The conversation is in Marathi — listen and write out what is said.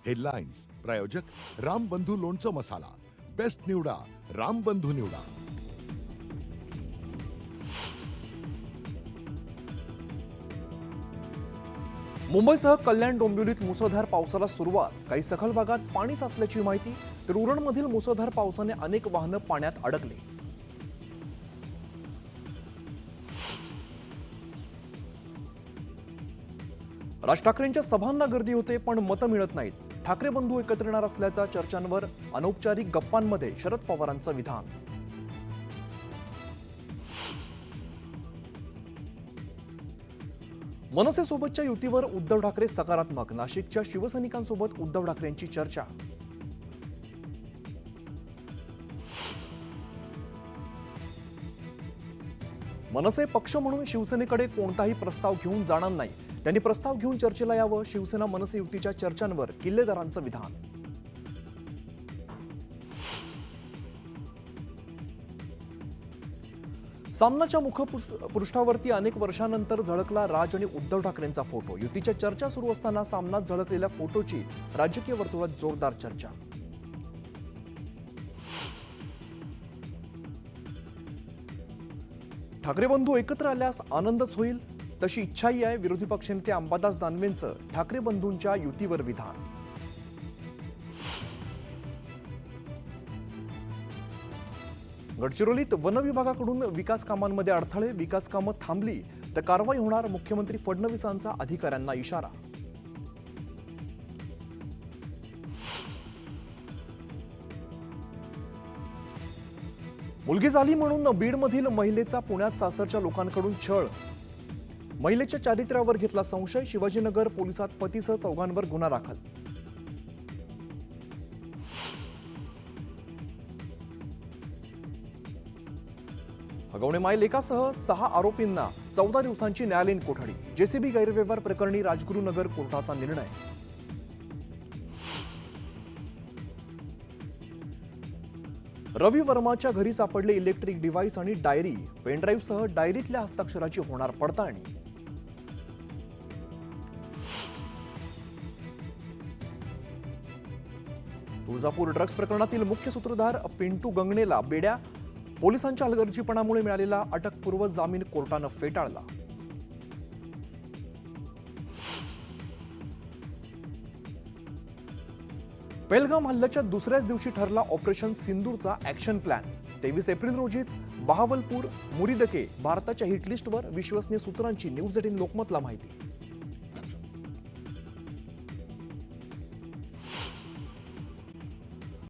हेडलाईन्स प्रायोजक रामबंधू लोणचं मसाला, बेस्ट निवडा रामबंधू निवडा. मुंबईसह कल्याण डोंबिवलीत मुसळधार पावसाला सुरुवात. काही सखल भागात पाणी साचल्याची माहिती, तर उरणमधील मुसळधार पावसाने अनेक वाहनं पाण्यात अडकली. राज ठाकरेंच्या सभांना गर्दी होते, पण मतं मिळत नाहीत. ठाकरे बंधू एकत्र येणार असल्याच्या चर्चांवर अनौपचारिक गप्पांमध्ये शरद पवारांचं विधान. मनसेसोबतच्या युतीवर उद्धव ठाकरे सकारात्मक. नाशिकच्या शिवसैनिकांसोबत उद्धव ठाकरेंची चर्चा. मनसे पक्ष म्हणून शिवसेनेकडे कोणताही प्रस्ताव घेऊन जाणार नाही. त्यांनी प्रस्ताव घेऊन चर्चेला यावं. शिवसेना मनसे युतीच्या चर्चांवर किल्लेदारांचं विधान. सामनाच्या मुखपृष्ठावरती अनेक वर्षांनंतर झळकला राज आणि उद्धव ठाकरेंचा फोटो. युतीच्या चर्चा सुरू असताना सामनात झळकलेल्या फोटोची राजकीय वर्तुळात जोरदार चर्चा. ठाकरे बंधू एकत्र आल्यास आनंदच होईल, तशी इच्छाही आहे. विरोधी पक्षनेते अंबादास दानवेंचं ठाकरे बंधूंच्या युतीवर विधान. गडचिरोलीत वन विभागाकडून विकास कामांमध्ये अडथळे. विकास कामं थांबली तर कारवाई होणार. मुख्यमंत्री फडणवीसांचा अधिकाऱ्यांना इशारा. मुलगी झाली म्हणून बीडमधील महिलेचा पुण्यात सासरच्या लोकांकडून छळ. महिलेच्या चारित्र्यावर घेतला संशय. शिवाजीनगर पोलिसात पतीसह चौघांवर गुन्हा दाखल. हगवणे माय लेकासह 6 आरोपींना 14 दिवसांची न्यायालयीन कोठडी. जेसीबी गैरव्यवहार प्रकरणी राजगुरुनगर कोर्टाचा निर्णय. रवी वर्माच्या घरी सापडले इलेक्ट्रिक डिव्हाइस आणि डायरी. पेनड्राईव्हसह डायरीतल्या हस्ताक्षराची होणार पडताळणी. तुळजापूर ड्रग्ज प्रकरणातील मुख्य सूत्रधार पिंटू गंगणेला बेड्या. पोलिसांच्या हलगर्जीपणामुळे मिळालेला अटकपूर्व जामीन कोर्टानं फेटाळला. पेहलगाम हल्ल्याच्या दुसऱ्याच दिवशी ठरला operation सिंदूरचा action plan. 23 April रोजीच Bahawalpur, मुरिदके भारताच्या हिटलिस्टवर. विश्वसनीय सूत्रांची न्यूज 18 लोकमतला माहिती.